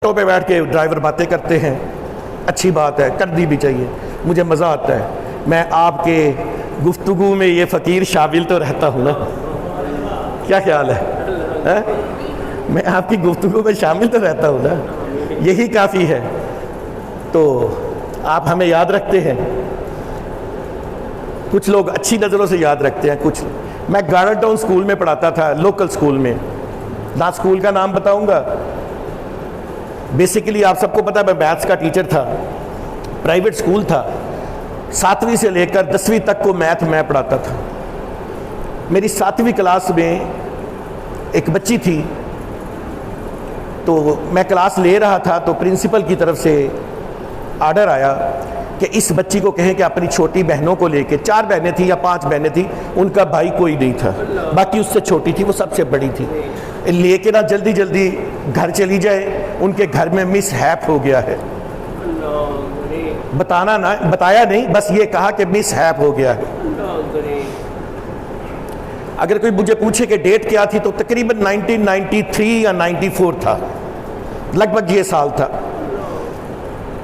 Auto پہ بیٹھ کے ڈرائیور باتیں کرتے ہیں، اچھی بات ہے، کرنی بھی چاہیے، مجھے مزہ آتا ہے۔ میں آپ کے گفتگو میں یہ فقیر شامل تو رہتا ہوں نا، کیا خیال ہے؟ میں آپ کی گفتگو میں شامل تو رہتا ہوں نا، یہی کافی ہے۔ تو آپ ہمیں یاد رکھتے ہیں، کچھ لوگ اچھی نظروں سے یاد رکھتے ہیں، کچھ میں گارڈن ٹاؤن سکول میں پڑھاتا تھا، لوکل سکول میں، نہ سکول کا نام بتاؤں گا۔ بیسیکلی آپ سب کو پتا میں میتھس کا ٹیچر تھا، پرائیویٹ سکول تھا، 7ویں سے لے کر 10ویں تک کو میتھ میں پڑھاتا تھا۔ میری 7ویں کلاس میں ایک بچی تھی، تو میں کلاس لے رہا تھا تو پرنسپل کی طرف سے آرڈر آیا کہ اس بچی کو کہیں کہ اپنی چھوٹی بہنوں کو لے کے، 4 بہنیں تھیں یا 5 بہنیں تھیں، ان کا بھائی کوئی نہیں تھا، باقی اس سے چھوٹی تھی، وہ سب سے بڑی تھی، لے کے نہ جلدی جلدی گھر چلی جائے، ان کے گھر میں مس ہیپ ہو گیا ہے۔ بتایا نہیں، بس یہ کہا کہ مس ہیپ ہو گیا ہے۔ اگر کوئی مجھے پوچھے کہ ڈیٹ کیا تھی تو تقریباً 1993 یا 94 تھا، لگ بھگ یہ سال تھا۔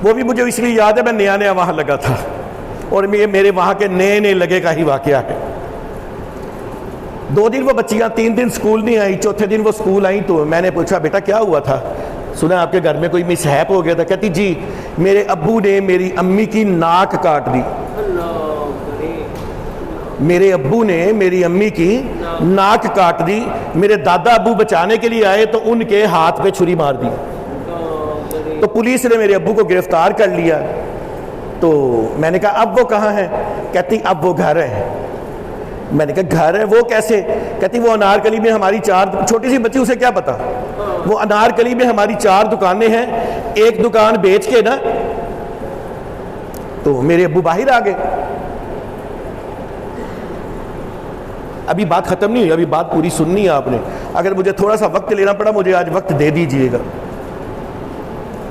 وہ بھی مجھے اس لیے یاد ہے، میں نیا نیا وہاں لگا تھا، اور یہ میرے وہاں کے نئے نئے لگے کا ہی واقعہ ہے۔ 2 دن وہ بچیاں 3 دن سکول نہیں آئی، چوتھے دن وہ سکول آئیں تو میں نے پوچھا بیٹا کیا ہوا تھا؟ سنا آپ کے گھر میں کوئی مس ہیپ ہو گیا تھا؟ کہتی جی میرے ابو نے میری امی کی ناک کاٹ دی، میرے ابو نے میری امی کی ناک کاٹ دی، میرے دادا ابو بچانے کے لیے آئے تو ان کے ہاتھ پہ چھری مار دی، تو پولیس نے میرے ابو کو گرفتار کر لیا۔ تو میں نے کہا اب وہ کہاں ہیں؟ کہتی اب وہ گھر ہیں۔ میں نے کہا گھر ہے، وہ کیسے؟ کہتی وہ انارکلی میں ہماری 4، چھوٹی سی بچی اسے کیا پتا، وہ انارکلی میں ہماری 4 دکانیں ہیں، ایک دکان بیچ کے نا تو میرے ابو باہر آ گئے۔ ابھی بات ختم نہیں ہوئی، ابھی بات پوری سننی ہے آپ نے، اگر مجھے تھوڑا سا وقت لینا پڑا مجھے آج وقت دے دیجئے گا،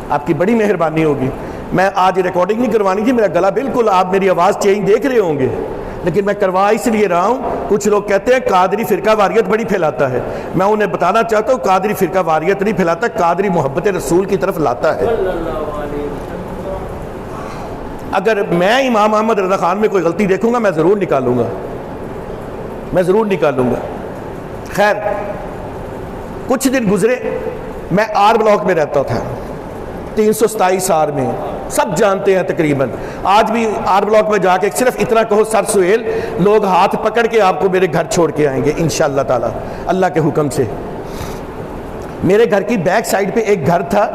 آپ کی بڑی مہربانی ہوگی۔ میں آج ریکارڈنگ نہیں کروانی تھی، میرا گلا بالکل، آپ میری آواز چینج دیکھ رہے ہوں گے، لیکن میں کروا اس لیے رہا ہوں، کچھ لوگ کہتے ہیں قادری فرقہ واریت بڑی پھیلاتا ہے، میں انہیں بتانا چاہتا ہوں قادری فرقہ واریت نہیں پھیلاتا، قادری محبت رسول کی طرف لاتا ہے۔ اگر میں امام محمد رضا خان میں کوئی غلطی دیکھوں گا میں ضرور نکالوں گا، میں ضرور نکالوں گا۔ خیر کچھ دن گزرے، میں آر بلاک میں رہتا تھا، 327 آر میں، سب جانتے ہیں تقریباً، آج بھی آر بلاک میں جا کے صرف اتنا کہو سر سہیل، لوگ ہاتھ پکڑ کے آپ کو میرے گھر چھوڑ کے آئیں گے انشاءاللہ تعالی، اللہ کے حکم سے۔ میرے گھر کی بیک سائڈ پہ ایک گھر تھا،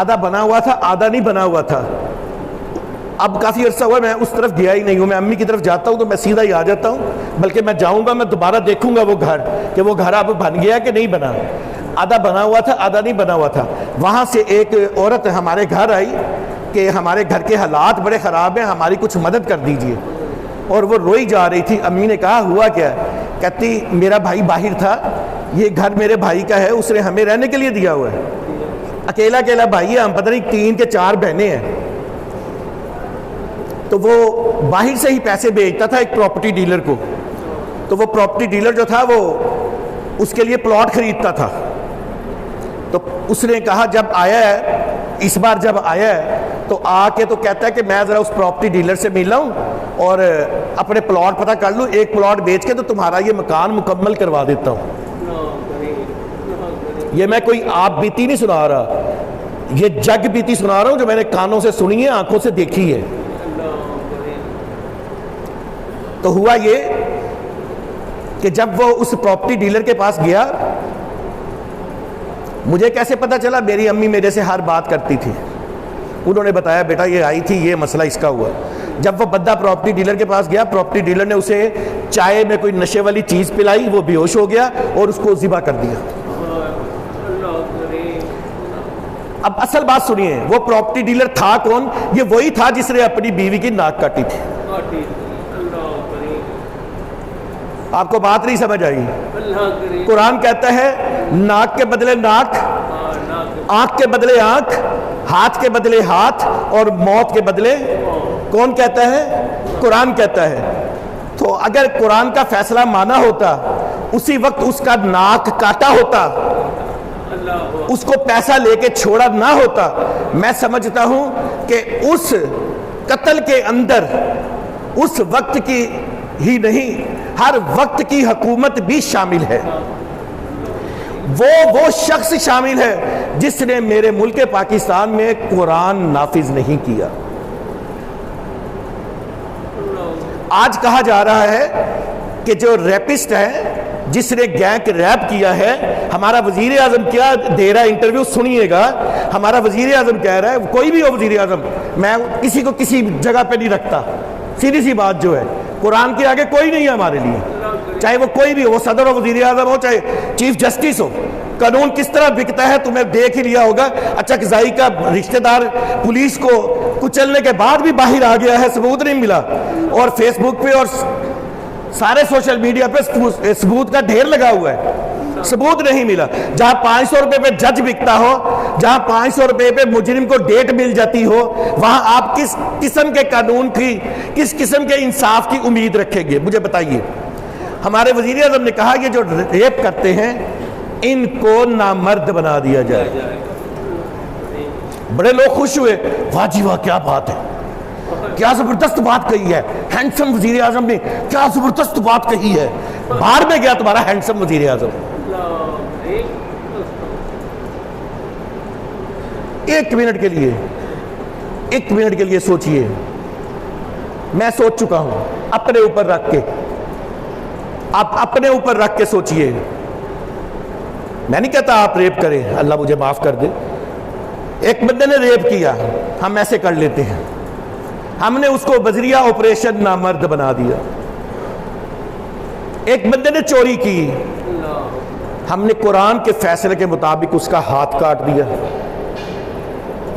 آدھا بنا ہوا تھا آدھا نہیں بنا ہوا تھا۔ اب کافی عرصہ ہوا میں اس طرف گیا ہی نہیں ہوں، میں امی کی طرف جاتا ہوں تو میں سیدھا ہی آ جاتا ہوں، بلکہ میں جاؤں گا میں دوبارہ دیکھوں گا وہ گھر کہ وہ گھر اب بن گیا کہ نہیں بنا، آدھا بنا ہوا تھا آدھا نہیں بنا ہوا تھا۔ وہاں سے ایک عورت ہمارے گھر آئی کہ ہمارے گھر کے حالات بڑے خراب ہیں، ہماری کچھ مدد کر دیجئے، اور وہ روئی جا رہی تھی۔ امی نے کہا ہوا کیا؟ کہتی میرا بھائی باہر تھا، یہ گھر میرے بھائی کا ہے، اس نے ہمیں رہنے کے لیے دیا ہوا ہے، اکیلا اکیلا بھائی ہے، ہم پتہ نہیں 3 کے 4 بہنیں ہیں۔ تو وہ باہر سے ہی پیسے بھیجتا تھا ایک پراپرٹی ڈیلر کو، تو وہ پراپرٹی ڈیلر جو تھا وہ اس کے لیے پلاٹ خریدتا تھا۔ تو اس نے کہا جب آیا ہے، اس بار جب آیا ہے تو آ کے تو کہتا ہے کہ میں ذرا اس پراپرٹی ڈیلر سے مل ہوں اور اپنے پلاٹ پتہ کر لوں، ایک پلاٹ بیچ کے تو تمہارا یہ مکان مکمل کروا دیتا ہوں۔ یہ میں کوئی آپ بیتی نہیں سنا رہا، یہ جگ بیتی سنا رہا ہوں جو میں نے کانوں سے سنی ہے، آنکھوں سے دیکھی ہے۔ تو ہوا یہ کہ جب وہ اس پراپرٹی ڈیلر کے پاس گیا، مجھے کیسے پتا چلا؟ میری امی میرے سے ہر بات کرتی تھی، انہوں نے بتایا بیٹا یہ آئی تھی، یہ مسئلہ اس کا ہوا۔ جب وہ بندہ پراپرٹی ڈیلر کے پاس گیا، پراپرٹی ڈیلر نے اسے چائے میں کوئی نشے والی چیز پلائی، وہ بے ہوش ہو گیا اور اس کو ذبح کر دیا۔ اب اصل بات سنیے، وہ پراپرٹی ڈیلر تھا کون؟ یہ وہی تھا جس نے اپنی بیوی کی ناک کاٹی تھی۔ آپ کو بات نہیں سمجھ آئی؟ قرآن کہتا ہے ناک کے بدلے ناک، آنکھ کے بدلے آنکھ، ہاتھ کے بدلے ہاتھ، اور موت کے بدلے کون کہتا ہے؟ قرآن کہتا ہے۔ تو اگر قرآن کا فیصلہ مانا ہوتا، اسی وقت اس کا ناک کاٹا ہوتا، اس کو پیسہ لے کے چھوڑا نہ ہوتا، میں سمجھتا ہوں کہ اس قتل کے اندر اس وقت کی ہی نہیں، ہر وقت کی حکومت بھی شامل ہے۔ وہ شخص شامل ہے جس نے میرے ملک پاکستان میں قرآن نافذ نہیں کیا۔ آج کہا جا رہا ہے کہ جو ریپسٹ ہے، جس نے گینگ ریپ کیا ہے، ہمارا وزیر اعظم کیا دے رہا ہے انٹرویو، سنیے گا، ہمارا وزیر اعظم کہہ رہا ہے، کوئی بھی ہو وزیر اعظم، میں کسی کو کسی جگہ پہ نہیں رکھتا، سیدھی سی بات جو ہے، قرآن کے آگے کوئی نہیں ہے ہمارے لیے، چاہے وہ کوئی بھی ہو، وہ صدر ہو، وزیر اعظم ہو، چاہے چیف جسٹس ہو۔ قانون کس طرح بکتا ہے تمہیں دیکھ ہی لیا ہوگا۔ اچکزائی کا رشتہ دار پولیس کو کچلنے کے بعد بھی باہر آ گیا ہے، ثبوت نہیں ملا، اور فیس بک پہ اور سارے سوشل میڈیا پہ ثبوت کا ڈھیر لگا ہوا ہے، ثبوت نہیں ملا۔ جہاں 500 روپے پہ جج بکتا ہو، جہاں 500 روپے پہ مجرم کو ڈیٹ مل جاتی ہو، وہاں آپ کس قسم کے قانون کی، کس قسم کے انصاف کی امید رکھیں گے؟ مجھے بتائیے۔ ہمارے وزیر اعظم نے کہا یہ جو ریپ کرتے ہیں ان کو نامرد بنا دیا جائے۔ بڑے لوگ خوش ہوئے، واہ جی واہ کیا بات ہے، کیا زبردست بات کہی ہے، ہینڈسم وزیر اعظم نے کیا زبردست بات کہی ہے۔ باہر میں گیا تمہارا ہینڈسم وزیر اعظم۔ ایک منٹ کے لیے سوچئے، میں سوچ چکا ہوں، اپنے اوپر رکھ کے، آپ اپنے اوپر رکھ کے سوچئے۔ میں نہیں کہتا آپ ریپ کریں، اللہ مجھے معاف کر دے، ایک بندے نے ریپ کیا، ہم ایسے کر لیتے ہیں، ہم نے اس کو بذریعہ آپریشن نامرد بنا دیا۔ ایک بندے نے چوری کی، ہم نے قرآن کے فیصلے کے مطابق اس کا ہاتھ کاٹ دیا۔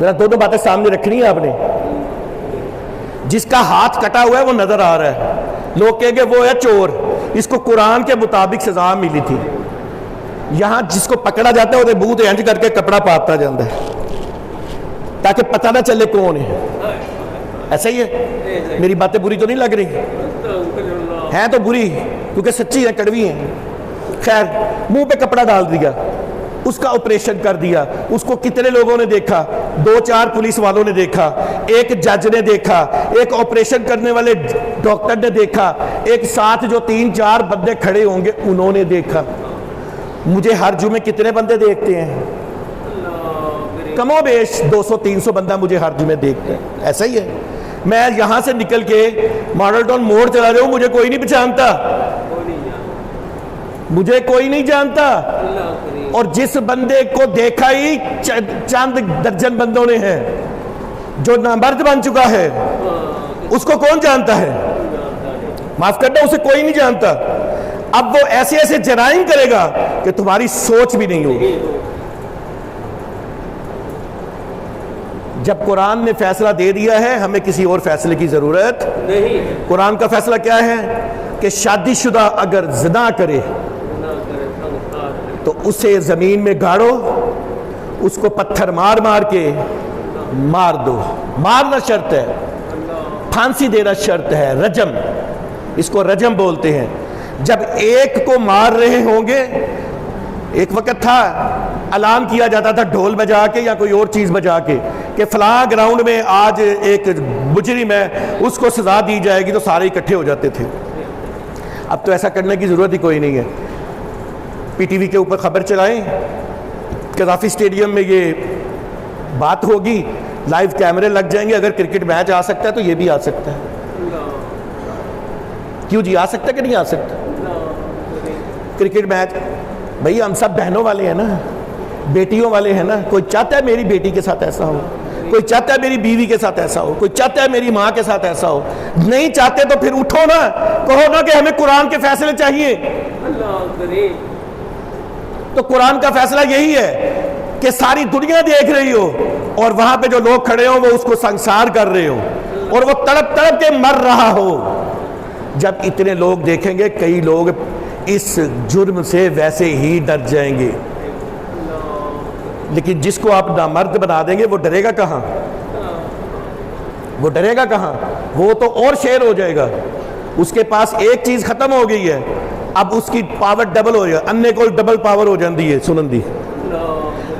ذرا دونوں باتیں سامنے رکھنی ہے آپ نے۔ جس کا ہاتھ کٹا ہوا ہے وہ نظر آ رہا ہے، لوگ کہیں گے وہ ہے چور، اس کو قرآن کے مطابق سزا ملی تھی۔ یہاں جس کو پکڑا جاتا ہے وہ بوت اینج کر کے کپڑا پاتا جاتا ہے تاکہ پتہ نہ چلے کون ہے۔ ایسا ہی ہے، میری باتیں بری تو نہیں لگ رہی ہیں؟ تو بری کیونکہ سچی ہیں، کڑوی ہیں۔ خیر، منہ پہ کپڑا ڈال دیا، اس کا آپریشن کر دیا۔ اس کو کتنے لوگوں نے دیکھا؟ 2-4 پولیس والوں نے دیکھا، ایک جج نے دیکھا، ایک آپریشن کرنے والے ڈاکٹر نے دیکھا، ایک ساتھ جو 3-4 بندے کھڑے ہوں گے انہوں نے دیکھا۔ مجھے ہر جمعے کتنے بندے دیکھتے ہیں؟ کم و بیش 200-300 بندہ مجھے ہر جمعے دیکھتے ہیں۔ ایسا ہی ہے، میں یہاں سے نکل کے ماڈل ٹاؤن موڑ چلا رہا ہوں، مجھے کوئی نہیں پہچانتا، مجھے کوئی نہیں جانتا، اور جس بندے کو دیکھا ہی چند درجن بندوں نے ہے، جو نامرد بن چکا ہے، اس کو کون جانتا ہے؟ معاف کرنا، اسے کوئی نہیں جانتا۔ اب وہ ایسے ایسے جرائم کرے گا کہ تمہاری سوچ بھی نہیں ہوگی۔ جب قرآن نے فیصلہ دے دیا ہے، ہمیں کسی اور فیصلے کی ضرورت نہیں۔ قرآن کا فیصلہ کیا ہے کہ شادی شدہ اگر زنا کرے تو اسے زمین میں گاڑو، اس کو پتھر مار مار کے مار دو۔ مارنا شرط ہے، پھانسی دینا شرط ہے، رجم، اس کو رجم بولتے ہیں۔ جب ایک کو مار رہے ہوں گے، ایک وقت تھا اعلان کیا جاتا تھا ڈھول بجا کے یا کوئی اور چیز بجا کے کہ فلاں گراؤنڈ میں آج ایک مجرم ہے، اس کو سزا دی جائے گی، تو سارے اکٹھے ہو جاتے تھے۔ اب تو ایسا کرنے کی ضرورت ہی کوئی نہیں ہے۔ پی ٹی وی کے اوپر خبر چلائیں، قذافی اسٹیڈیم میں یہ بات ہوگی، لائیو کیمرے لگ جائیں گے، اگر کرکٹ میچ آ سکتا ہے تو یہ بھی آ سکتا ہے۔ کیوں جی، آ سکتا ہے کہ نہیں آ سکتا؟ کرکٹ میچ، بھئی ہم سب بہنوں والے ہیں نا، بیٹیوں والے ہیں نا۔ کوئی چاہتا ہے میری بیٹی کے ساتھ ایسا ہو، کوئی چاہتا ہے میری بیوی کے ساتھ ایسا ہو، کوئی چاہتا ہے میری ماں کے ساتھ ایسا ہو۔ نہیں چاہتے تو پھر اٹھو نا، کہو نا کہ ہمیں قرآن کے فیصلے چاہیے۔ تو قرآن کا فیصلہ یہی ہے کہ ساری دنیا دیکھ رہی ہو اور وہاں پہ جو لوگ کھڑے ہو وہ اس کو سنسار کر رہے ہو اور وہ تڑپ تڑپ کے مر رہا ہو۔ جب اتنے لوگ دیکھیں گے، کئی لوگ اس جرم سے ویسے ہی ڈر جائیں گے، لیکن جس کو آپ نامرد بنا دیں گے وہ ڈرے گا کہاں؟ وہ ڈرے گا کہاں؟ وہ تو اور شیر ہو جائے گا۔ اس کے پاس ایک چیز ختم ہو گئی ہے، اب اس کی پاور ڈبل ہو جائے گا، انے کو ڈبل پاور ہو جاندی ہے سنن دی۔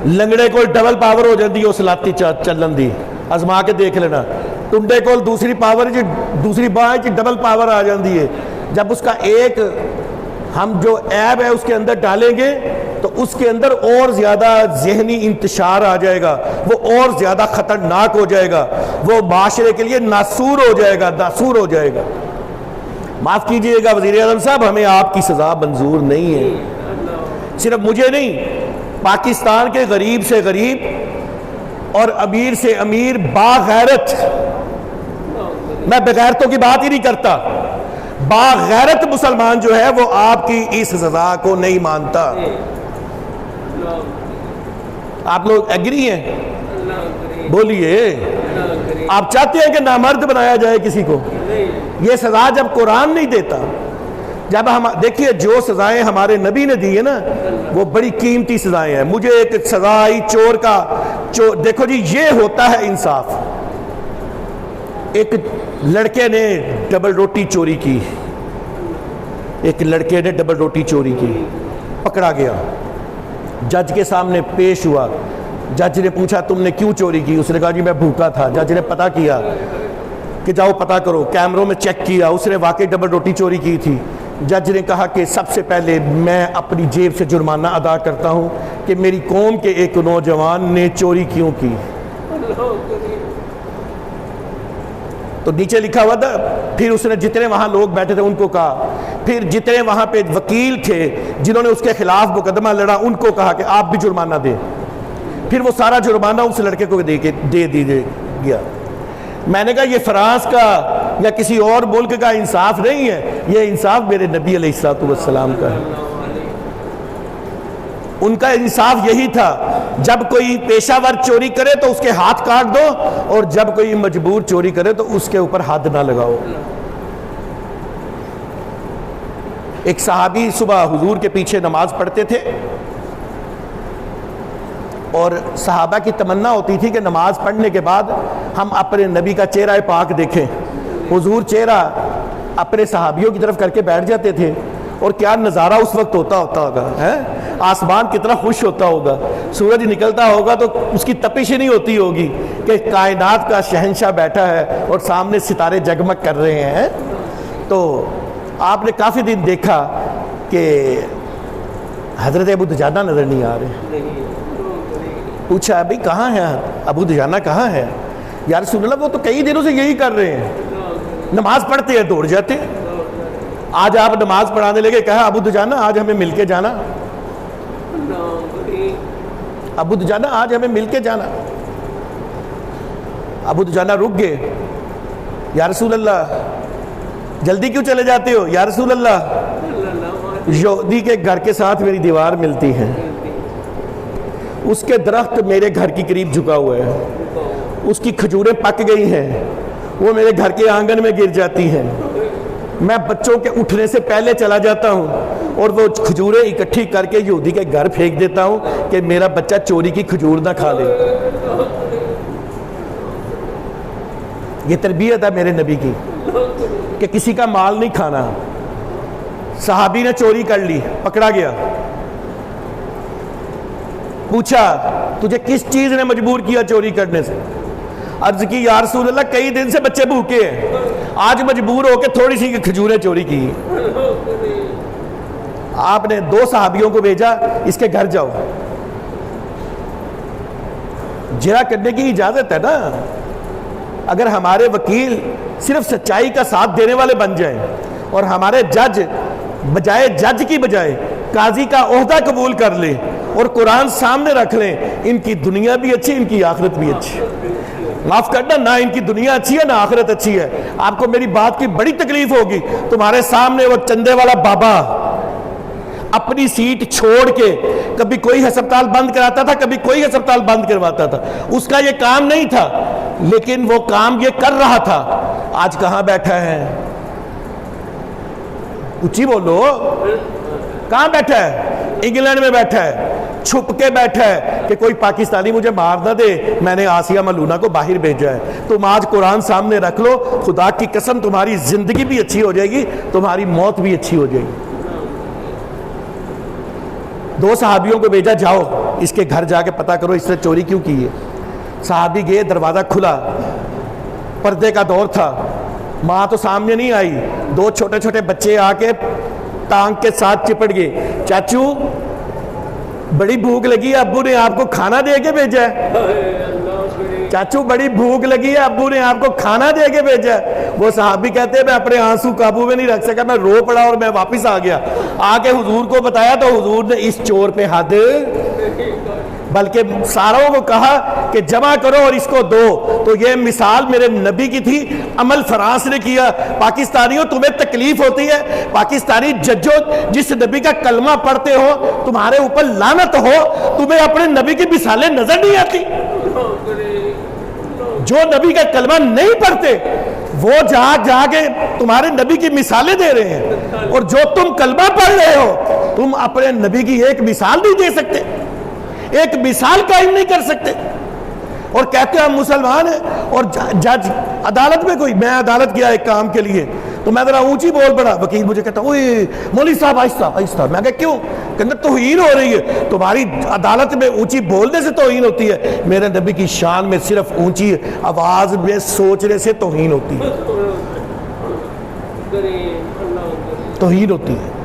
لنگڑے کو ڈبل پاور ہو جاتی ہے اس لاتی چلن دی، آزما کے دیکھ لینا. ٹنڈے کو دوسری پاور دوسری باہیں ڈبل پاور آ جاتی ہے. جب اس کا ایک ہم جو عیب ہے اس کے اندر ڈالیں گے تو اس کے اندر اور زیادہ ذہنی انتشار آ جائے گا، وہ اور زیادہ خطرناک ہو جائے گا، وہ معاشرے کے لیے ناسور ہو جائے گا، ناسور ہو جائے گا. معاف کیجئے گا وزیر اعظم صاحب، ہمیں آپ کی سزا منظور نہیں ہے. صرف مجھے نہیں، پاکستان کے غریب سے غریب اور امیر سے امیر باغیرت، میں بغیرتوں کی بات ہی نہیں کرتا، باغیرت مسلمان جو ہے وہ آپ کی اس سزا کو نہیں مانتا. آپ لوگ ایگری ہیں؟ بولیے. آپ چاہتے ہیں کہ نامرد بنایا جائے کسی کو؟ یہ سزا جب قرآن نہیں دیتا، جب ہم دیکھیے جو سزائیں ہمارے نبی نے دی ہے نا وہ بڑی قیمتی سزائیں ہیں. مجھے ایک سزا آئی چور کا، دیکھو جی یہ ہوتا ہے انصاف. ایک لڑکے نے ڈبل روٹی چوری کی، ایک لڑکے نے ڈبل روٹی چوری کی، پکڑا گیا، جج کے سامنے پیش ہوا. جج نے پوچھا تم نے کیوں چوری کی؟ اس نے کہا جی میں بھوکا تھا. جج نے پتہ کیا کہ جاؤ پتہ کرو، کیمروں میں چیک کیا، اس نے واقعی ڈبل روٹی چوری کی تھی. جج نے کہا کہ سب سے پہلے میں اپنی جیب سے جرمانہ ادا کرتا ہوں کہ میری قوم کے ایک نوجوان نے چوری کیوں کی. تو نیچے لکھا ہوا تھا. پھر اس نے جتنے وہاں لوگ بیٹھے تھے ان کو کہا، پھر جتنے وہاں پہ وکیل تھے جنہوں نے اس کے خلاف مقدمہ لڑا ان کو کہا کہ آپ بھی جرمانہ دیں. پھر وہ سارا جرمانہ اس لڑکے کو دے دیے گیا. میں نے کہا یہ فرانس کا یا کسی اور ملک کا انصاف نہیں ہے، یہ انصاف میرے نبی علیہ السلام کا ہے. ان کا انصاف یہی تھا، جب کوئی پیشہ ور چوری کرے تو اس کے ہاتھ کاٹ دو، اور جب کوئی مجبور چوری کرے تو اس کے اوپر حد نہ لگاؤ. ایک صحابی صبح حضور کے پیچھے نماز پڑھتے تھے، اور صحابہ کی تمنا ہوتی تھی کہ نماز پڑھنے کے بعد ہم اپنے نبی کا چہرہ پاک دیکھیں. حضور چہرہ اپنے صحابیوں کی طرف کر کے بیٹھ جاتے تھے، اور کیا نظارہ اس وقت ہوتا ہوگا، آسمان کتنا خوش ہوتا ہوگا، سورج نکلتا ہوگا تو اس کی تپش نہیں ہوتی ہوگی کہ کائنات کا شہنشاہ بیٹھا ہے اور سامنے ستارے جگمگ کر رہے ہیں. تو آپ نے کافی دن دیکھا کہ حضرت ابو دجانہ نظر نہیں آ رہے. پوچھا ابھی کہاں ہے ابو دجانہ، کہاں ہے؟ یا رسول اللہ وہ تو کئی دنوں سے یہی کر رہے ہیں، نماز پڑھتے ہیں دوڑ جاتے ہیں. آج آپ نماز پڑھانے لگے، کہا ابو دجانہ آج ہمیں مل کے جانا، ابو دجانہ آج ہمیں مل کے جانا. ابو دجانہ رک گئے. یا رسول اللہ جلدی کیوں چلے جاتے ہو؟ یا رسول اللہ یہودی کے گھر کے ساتھ میری دیوار ملتی ہے، اس کے درخت میرے گھر کی قریب جھکا ہوا ہے، اس کی کھجوریں پک گئی ہیں، وہ میرے گھر کے آنگن میں گر جاتی ہیں، میں بچوں کے اٹھنے سے پہلے چلا جاتا ہوں اور وہ کھجوریں اکٹھی کر کے یہودی کے گھر پھینک دیتا ہوں کہ میرا بچہ چوری کی کھجور نہ کھا لے. یہ تربیت ہے میرے نبی کی کہ کسی کا مال نہیں کھانا. صحابی نے چوری کر لی، پکڑا گیا. پوچھا تجھے کس چیز نے مجبور کیا چوری کرنے سے؟ عرض کی یا رسول اللہ کئی دن سے بچے بھوکے ہیں، آج مجبور ہو کے تھوڑی سی کھجوریں چوری کی. آپ نے 2 صحابیوں کو بھیجا، اس کے گھر جاؤ. جرا کرنے کی اجازت ہے نا. اگر ہمارے وکیل صرف سچائی کا ساتھ دینے والے بن جائیں اور ہمارے جج بجائے جج کی بجائے قاضی کا عہدہ قبول کر لیں اور قرآن سامنے رکھ لیں، ان کی دنیا بھی اچھی، ان کی آخرت بھی اچھی. معاف کرنا، نہ ان کی دنیا اچھی ہے نہ آخرت اچھی ہے. آپ کو میری بات کی بڑی تکلیف ہوگی. تمہارے سامنے وہ چندے والا بابا اپنی سیٹ چھوڑ کے کبھی کوئی ہسپتال بند کراتا تھا، کبھی کوئی ہسپتال بند کرواتا تھا. اس کا یہ کام نہیں تھا، لیکن وہ کام یہ کر رہا تھا. آج کہاں بیٹھا ہے؟ اچھی بولو. کہاں بیٹھا ہے؟ انگلینڈ میں بیٹھا ہے، چھپ کے بیٹھا ہے کہ کوئی پاکستانی مجھے مار نہ دے، میں نے آسیہ ملونہ کو باہر بھیجا ہے. تم آج قرآن سامنے رکھ لو، خدا کی قسم تمہاری زندگی بھی اچھی ہو جائے گی، تمہاری موت بھی اچھی ہو جائے گی. 2 صحابیوں کو بھیجا، جاؤ اس کے گھر جا کے پتہ کرو اس نے چوری کیوں کی ہے۔ صحابی گئے، دروازہ کھلا، پردے کا دور تھا، ماں تو سامنے نہیں آئی، 2 چھوٹے چھوٹے بچے آ کے ٹانگ کے ساتھ چپٹ گئے، چاچو بڑی بھوک لگی ہے، ابو نے آپ کو کھانا دے کے بھیجا ہے، چاچو بڑی بھوک لگی ہے، ابو نے آپ کو کھانا دے کے بھیجا ہے۔ وہ صحابی کہتے ہیں میں اپنے آنسو قابو میں نہیں رکھ سکا، میں رو پڑا اور میں واپس آ گیا، آ کے حضور کو بتایا تو حضور نے اس چور پہ حد، بلکہ ساروں کو کہا کہ جمع کرو اور اس کو دو۔ تو یہ مثال میرے نبی کی تھی، عمل فراز نے کیا۔ پاکستانیوں تمہیں تکلیف ہوتی ہے، پاکستانی ججوں جس نبی کا کلمہ پڑھتے ہو تمہارے اوپر لعنت ہو، تمہیں اپنے نبی کی مثالیں نظر نہیں آتی؟ جو نبی کا کلمہ نہیں پڑھتے وہ جا جا کے تمہارے نبی کی مثالیں دے رہے ہیں، اور جو تم کلمہ پڑھ رہے ہو تم اپنے نبی کی ایک مثال نہیں دے سکتے، ایک مثال قائم نہیں کر سکتے، اور کہتے ہیں ہم مسلمان ہیں۔ اور جج عدالت میں کوئی، میں عدالت گیا ایک کام کے لیے تو میں ذرا اونچی بول پڑا، وکیل مجھے کہتا اوئے مولوی صاحب آہستہ آہستہ، میں کہا کیوں؟ کہتا توہین ہو رہی ہے، تمہاری عدالت میں اونچی بولنے سے توہین ہوتی ہے، میرے نبی کی شان میں صرف اونچی آواز میں سوچنے سے توہین ہوتی ہے، توہین ہوتی ہے۔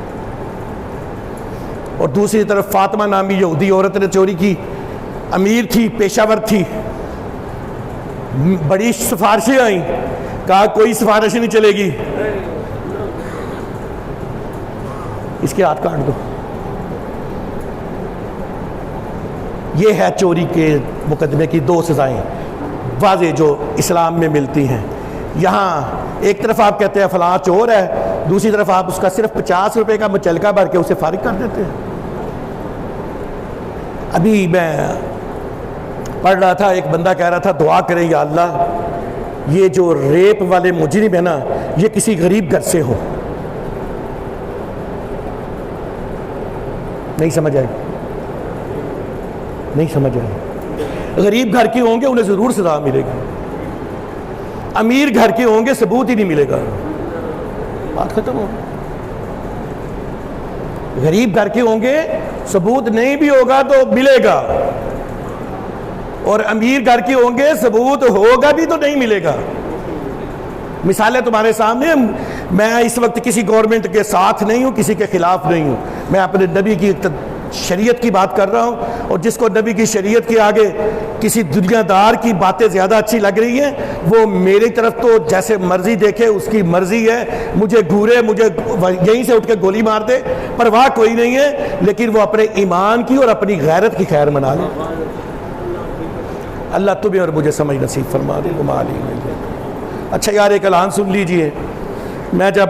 اور دوسری طرف فاطمہ نامی یہودی عورت نے چوری کی، امیر تھی، پیشہ ور تھی، بڑی سفارشیں آئیں، کہا کوئی سفارش نہیں چلے گی، اس کے ہاتھ کاٹ دو۔ یہ ہے چوری کے مقدمے کی 2 سزائیں واضح جو اسلام میں ملتی ہیں۔ یہاں ایک طرف آپ کہتے ہیں فلاں چور ہے، دوسری طرف آپ اس کا صرف 50 روپے کا مچلکا بھر کے اسے فارغ کر دیتے ہیں۔ ابھی میں پڑھ رہا تھا، ایک بندہ کہہ رہا تھا دعا کریں یا اللہ یہ جو ریپ والے مجرم ہیں نا یہ کسی غریب گھر سے ہو۔ نہیں سمجھ آئی؟ نہیں سمجھ آئی؟ غریب گھر کے ہوں گے انہیں ضرور سزا ملے گی، امیر گھر کے ہوں گے ثبوت ہی نہیں ملے گا، بات ختم ہو۔ غریب گھر کے ہوں گے ثبوت نہیں بھی ہوگا تو ملے گا، اور امیر گھر کے ہوں گے ثبوت ہوگا بھی تو نہیں ملے گا۔ مثالیں تمہارے سامنے، میں اس وقت کسی گورنمنٹ کے ساتھ نہیں ہوں، کسی کے خلاف نہیں ہوں، میں اپنے نبی کی شریعت کی بات کر رہا ہوں، اور جس کو نبی کی شریعت کے آگے کسی دنیا دار کی باتیں زیادہ اچھی لگ رہی ہیں وہ میری طرف تو جیسے مرضی دیکھے، اس کی مرضی ہے، مجھے گھورے، مجھے یہیں سے اٹھ کے گولی مار دے، پرواہ کوئی نہیں ہے، لیکن وہ اپنے ایمان کی اور اپنی غیرت کی خیر منا لے۔ اللہ تمہیں اور مجھے سمجھ نصیب فرما دے۔ اچھا یار ایک اعلان سن لیجئے، میں جب